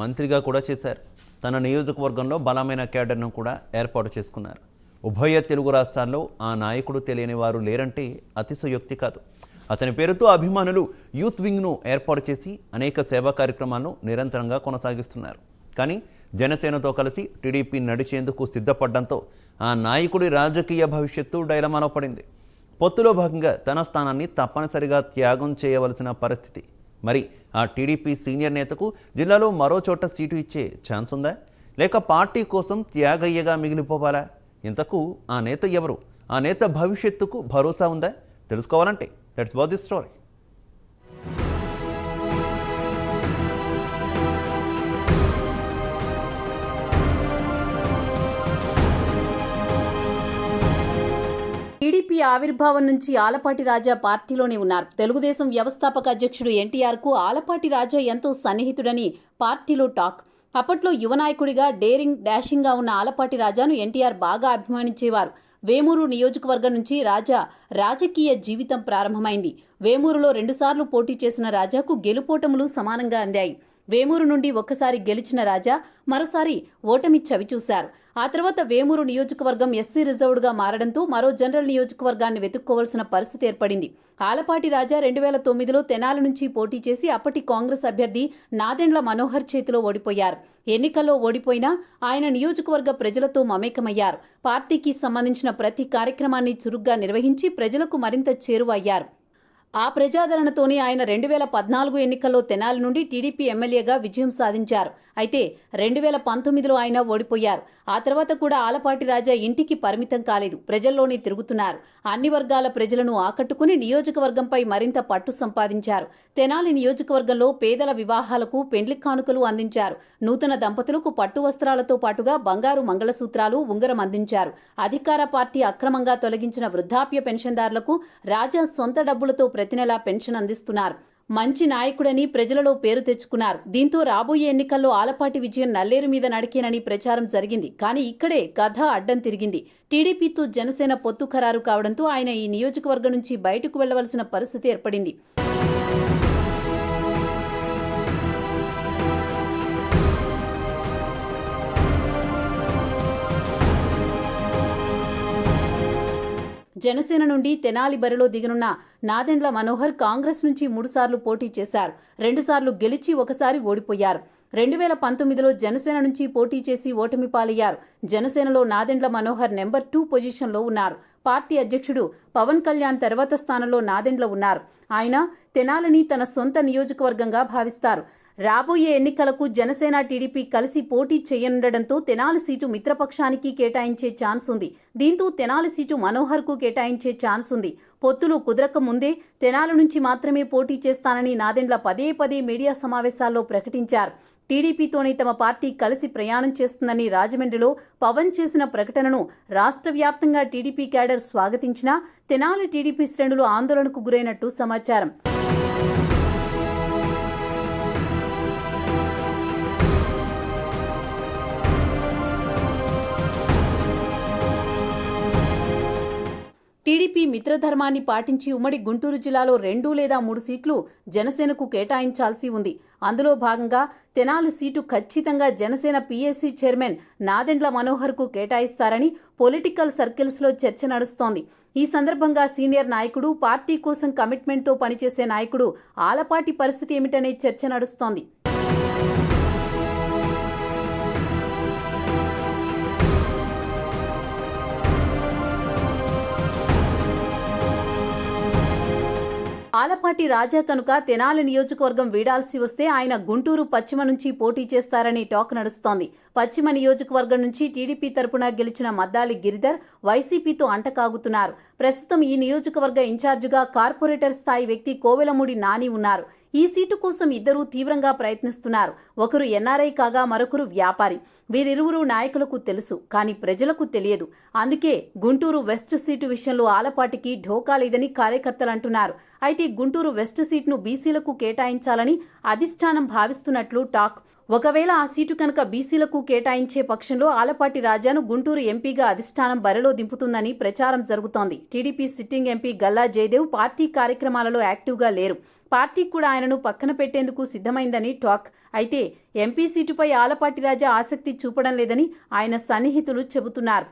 మంత్రిగా కూడా చేశారు. తన నియోజకవర్గంలో బలమైన క్యాడర్ను కూడా ఏర్పాటు చేసుకున్నారు. ఉభయ తెలుగు రాష్ట్రాల్లో ఆ నాయకుడు తెలియని వారు లేరంటే అతిశయోక్తి కాదు. అతని పేరుతో అభిమానులు యూత్ వింగ్ను ఏర్పాటు చేసి అనేక సేవా కార్యక్రమాలను నిరంతరంగా కొనసాగిస్తున్నారు. కానీ జనసేనతో కలిసి టీడీపీ నడిచేందుకు సిద్ధపడడంతో ఆ నాయకుడి రాజకీయ భవిష్యత్తు డైలమాలో పడింది. పొత్తులో భాగంగా తన స్థానాన్ని తప్పనిసరిగా త్యాగం చేయవలసిన పరిస్థితి. మరి ఆ టీడీపీ సీనియర్ నేతకు జిల్లాలో మరో చోట సీటు ఇచ్చే ఛాన్స్ ఉందా, లేక పార్టీ కోసం త్యాగయ్యగా మిగిలిపోవాలా? ఇంతకు ఆ నేత ఎవరు? ఆ నేత భవిష్యత్తుకు భరోసా ఉందా? తెలుసుకోవాలంటే let's watch this story. TDP ఆవిర్భావం నుంచి ఆలపాటి రాజా పార్టీలోనే ఉన్నారు. తెలుగుదేశం వ్యవస్థాపక అధ్యక్షుడు ఎన్టీఆర్కు ఆలపాటి రాజా ఎంతో సన్నిహితుడని పార్టీలో టాక్. అప్పట్లో యువ నాయకుడిగా డేరింగ్ డాషింగ్గా ఉన్న ఆలపాటి రాజాను ఎన్టీఆర్ బాగా అభిమానించేవారు. వేమూరు నియోజకవర్గం నుంచి రాజా రాజకీయ జీవితం ప్రారంభమైంది. వేమూరులో 2 సార్లు పోటీ చేసిన రాజాకు గెలుపోటములు సమానంగా అందాయి. వేమూరు నుండి ఒక్కసారి గెలిచిన రాజా మరోసారి ఓటమి చవిచూశారు. ఆ తర్వాత వేమూరు నియోజకవర్గం ఎస్సీ రిజర్వ్డ్గా మారడంతో మరో జనరల్ నియోజకవర్గాన్ని వెతుక్కోవాల్సిన పరిస్థితి ఏర్పడింది. ఆలపాటి రాజా 2009లో తెనాలి నుంచి పోటీ చేసి అప్పటి కాంగ్రెస్ అభ్యర్థి నాదెండ్ల మనోహర్ చేతిలో ఓడిపోయారు. ఎన్నికల్లో ఓడిపోయినా ఆయన నియోజకవర్గ ప్రజలతో మమేకమయ్యారు. పార్టీకి సంబంధించిన ప్రతి కార్యక్రమాన్ని చురుగ్గా నిర్వహించి ప్రజలకు మరింత చేరువయ్యారు. ఆ ప్రజాదరణతోనే ఆయన 2014 ఎన్నికల్లో తెనాలి నుండి టీడీపీ ఎమ్మెల్యేగా విజయం సాధించారు. అయితే 2019లో ఆయన ఓడిపోయారు. ఆ తర్వాత కూడా ఆలపాటి రాజా ఇంటికి పరిమితం కాలేదు. ప్రజల్లోనే తిరుగుతున్నారు. అన్ని వర్గాల ప్రజలను ఆకట్టుకుని నియోజకవర్గంపై మరింత పట్టు సంపాదించారు. తెనాలి నియోజకవర్గంలో పేదల వివాహాలకు పెండ్లి కానుకలు అందించారు. నూతన దంపతులకు పట్టు వస్త్రాలతో పాటుగా బంగారు మంగళసూత్రాలు, ఉంగరం అందించారు. అధికార పార్టీ అక్రమంగా తొలగించిన వృద్ధాప్య పెన్షన్దారులకు రాజా సొంత డబ్బులతో ప్రతి నెలా పెన్షన్ అందిస్తున్నారు. మంచి నాయకుడని ప్రజలలో పేరు తెచ్చుకున్నారు. దీంతో రాబోయే ఎన్నికల్లో ఆలపాటి విజయం నల్లేరు మీద నడికేనని ప్రచారం జరిగింది. కానీ ఇక్కడే కథ అడ్డం తిరిగింది. టీడీపీతో జనసేన పొత్తు ఖరారు కావడంతో ఆయన ఈ నియోజకవర్గం నుంచి బయటకు వెళ్లవలసిన పరిస్థితి ఏర్పడింది. జనసేన నుండి తెనాలి బరిలో దిగనున్న నాదెండ్ల మనోహర్ కాంగ్రెస్ నుంచి 3 సార్లు పోటీ చేశారు. 2 సార్లు గెలిచి ఒకసారి ఓడిపోయారు. 2019లో జనసేన నుంచి పోటీ చేసి ఓటమి పాలయ్యారు. జనసేనలో నాదెండ్ల మనోహర్ నెంబర్ 2 పొజిషన్లో ఉన్నారు. పార్టీ అధ్యక్షుడు పవన్ కళ్యాణ్ తర్వాత స్థానంలో నాదెండ్ల ఉన్నారు. ఆయన తెనాలిని తన సొంత నియోజకవర్గంగా భావిస్తారు. రాబోయే ఎన్నికలకు జనసేన టీడీపీ కలిసి పోటీ చేయనుండడంతో తెనాలి సీటు మిత్రపక్షానికి కేటాయించే ఛాన్స్ ఉంది. దీంతో తెనాలి సీటు మనోహర్కు కేటాయించే ఛాన్స్ ఉంది. పొత్తులు కుదరక ముందే తెనాలి నుంచి మాత్రమే పోటీ చేస్తానని నాదెండ్ల పదే మీడియా సమావేశాల్లో ప్రకటించారు. టీడీపీతోనే తమ పార్టీ కలిసి ప్రయాణం చేస్తుందని రాజమండ్రిలో పవన్ చేసిన ప్రకటనను రాష్ట్ర వ్యాప్తంగా టీడీపీ క్యాడర్ స్వాగతించినా తెనాలి టీడీపీ శ్రేణులు ఆందోళనకు గురైనట్టు సమాచారం. టీడీపీ మిత్రధర్మాన్ని పాటించి ఉమ్మడి గుంటూరు జిల్లాలో 2 లేదా 3 సీట్లు జనసేనకు కేటాయించాల్సి ఉంది. అందులో భాగంగా తెనాలి సీటు ఖచ్చితంగా జనసేన పీఏసీ చైర్మన్ నాదెండ్ల మనోహర్కు కేటాయిస్తారని పొలిటికల్ సర్కిల్స్లో చర్చ నడుస్తోంది. ఈ సందర్భంగా సీనియర్ నాయకుడు, పార్టీ కోసం కమిట్మెంట్తో పనిచేసే నాయకుడు ఆలపాటి పరిస్థితి ఏమిటనే చర్చ నడుస్తోంది. ఆలపాటి రాజా కనుక తెనాలి నియోజకవర్గం వీడాల్సి వస్తే ఆయన గుంటూరు పశ్చిమ నుంచి పోటీ చేస్తారని టాక్ నడుస్తోంది. పశ్చిమ నియోజకవర్గం నుంచి టీడీపీ తరపున గెలిచిన మద్దాలి గిరిధర్ వైసీపీతో అంటకాగుతున్నారు. ప్రస్తుతం ఈ నియోజకవర్గ ఇన్ఛార్జిగా కార్పొరేటర్ స్థాయి వ్యక్తి కోవెలమూడి నాని ఉన్నారు. ఈ సీటు కోసం ఇద్దరూ తీవ్రంగా ప్రయత్నిస్తున్నారు. ఒకరు ఎన్ఆర్ఐ కాగా మరొకరు వ్యాపారి. వీరిరువురు నాయకులకు తెలుసు, కానీ ప్రజలకు తెలియదు. అందుకే గుంటూరు వెస్ట్ సీటు విషయంలో ఆలపాటికి ఢోకా లేదని కార్యకర్తలు అంటున్నారు. అయితే గుంటూరు వెస్ట్ సీటును బీసీలకు కేటాయించాలని అధిష్టానం భావిస్తున్నట్లు టాక్. ఒకవేళ ఆ సీటు కనుక బీసీలకు కేటాయించే పక్షంలో ఆలపాటి రాజాను గుంటూరు ఎంపీగా అధిష్టానం బరిలో దింపుతుందని ప్రచారం జరుగుతోంది. టీడీపీ సిట్టింగ్ ఎంపీ గల్లా జయదేవ్ పార్టీ కార్యక్రమాలలో యాక్టివ్గా లేరు. పార్టీ కూడా ఆయనను పక్కన పెట్టేందుకు సిద్ధమైందని టాక్. అయితే ఎంపీ సీటుపై ఆలపాటి రాజా ఆసక్తి చూపడం లేదని ఆయన సన్నిహితులు చెబుతున్నారు.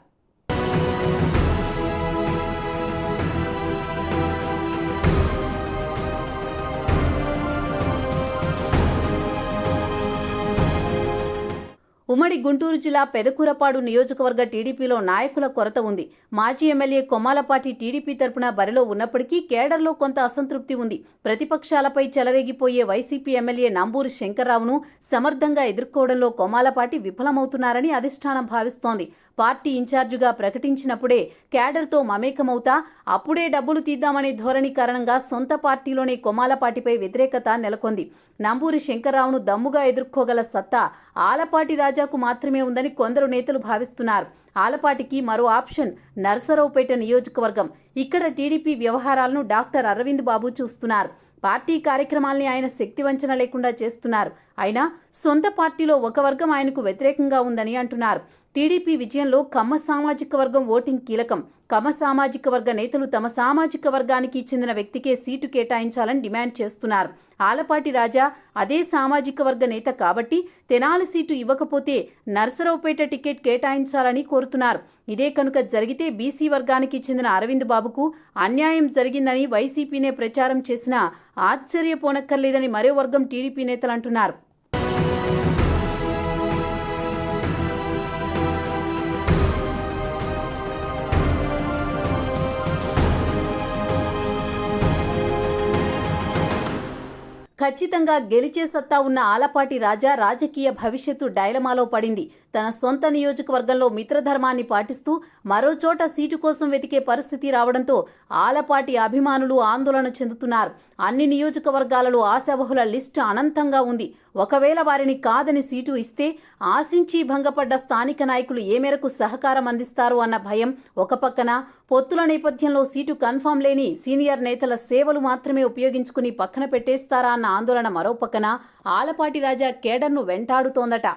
ఉమ్మడి గుంటూరు జిల్లా పెదకూరపాడు నియోజకవర్గ టీడీపీలో నాయకుల కొరత ఉంది. మాజీ ఎమ్మెల్యే కొమ్మాలపాటి టీడీపీ తరపున బరిలో ఉన్నప్పటికీ కేడర్లో కొంత అసంతృప్తి ఉంది. ప్రతిపక్షాలపై చెలరేగిపోయే వైసీపీ ఎమ్మెల్యే నంబూరి శంకర్రావును సమర్థంగా ఎదుర్కోవడంలో కొమ్మాలపాటి విఫలమవుతున్నారని అధిష్టానం భావిస్తోంది. పార్టీ ఇన్ఛార్జిగా ప్రకటించినప్పుడే కేడర్తో మమేకమవుతా అప్పుడే డబ్బులు తీద్దామనే ధోరణి కారణంగా సొంత పార్టీలోనే కొమ్మాలపాటిపై వ్యతిరేకత నెలకొంది. నంబూరి శంకర్రావును దమ్ముగా ఎదుర్కోగల సత్తా ఆలపాటి రాజాకు మాత్రమే ఉందని కొందరు నేతలు భావిస్తున్నారు. ఆలపాటికి మరో ఆప్షన్ నర్సరావుపేట నియోజకవర్గం. ఇక్కడ టీడీపీ వ్యవహారాలను డాక్టర్ అరవింద్ బాబు చూస్తున్నారు. పార్టీ కార్యక్రమాల్ని ఆయన శక్తివంచన లేకుండా చేస్తున్నారు. అయినా సొంత పార్టీలో ఒక వర్గం ఆయనకు వ్యతిరేకంగా ఉందని అంటున్నారు. టీడీపీ విజయంలో కమ్మ సామాజిక వర్గం ఓటింగ్ కీలకం. కమ్మ సామాజిక వర్గ నేతలు తమ సామాజిక వర్గానికి చెందిన వ్యక్తికే సీటు కేటాయించాలని డిమాండ్ చేస్తున్నారు. ఆలపాటి రాజా అదే సామాజిక వర్గ నేత కాబట్టి తెనాలి సీటు ఇవ్వకపోతే నర్సరావుపేట టికెట్ కేటాయించాలని కోరుతున్నారు. ఇదే కనుక జరిగితే బీసీ వర్గానికి చెందిన అరవింద్ బాబుకు అన్యాయం జరిగిందని వైసీపీనే ప్రచారం చేసినా ఆశ్చర్యపోనక్కర్లేదని మరో వర్గం టీడీపీ నేతలు అంటున్నారు. ఖచ్చితంగా గెలిచే సత్తా ఉన్న ఆలపాటి రాజా రాజకీయ భవిష్యత్తు డైలమాలో పడింది. తన సొంత నియోజకవర్గంలో మిత్రధర్మాన్ని పాటిస్తూ మరో చోట సీటు కోసం వెతికే పరిస్థితి రావడంతో ఆలపాటి అభిమానులు ఆందోళన చెందుతున్నారు. అన్ని నియోజకవర్గాలలో ఆశావహుల లిస్టు అనంతంగా ఉంది. ఒకవేళ వారిని కాదని సీటు ఇస్తే ఆశించి భంగపడ్డ స్థానిక నాయకులు ఏ మేరకు సహకారం అందిస్తారు అన్న భయం ఒక పక్కన, పొత్తుల నేపథ్యంలో సీటు కన్ఫామ్ లేని సీనియర్ నేతల సేవలు మాత్రమే ఉపయోగించుకుని పక్కన పెట్టేస్తారా అన్న ఆందోళన మరో పక్కన ఆలపాటి రాజా కేడర్ను వెంటాడుతోందట.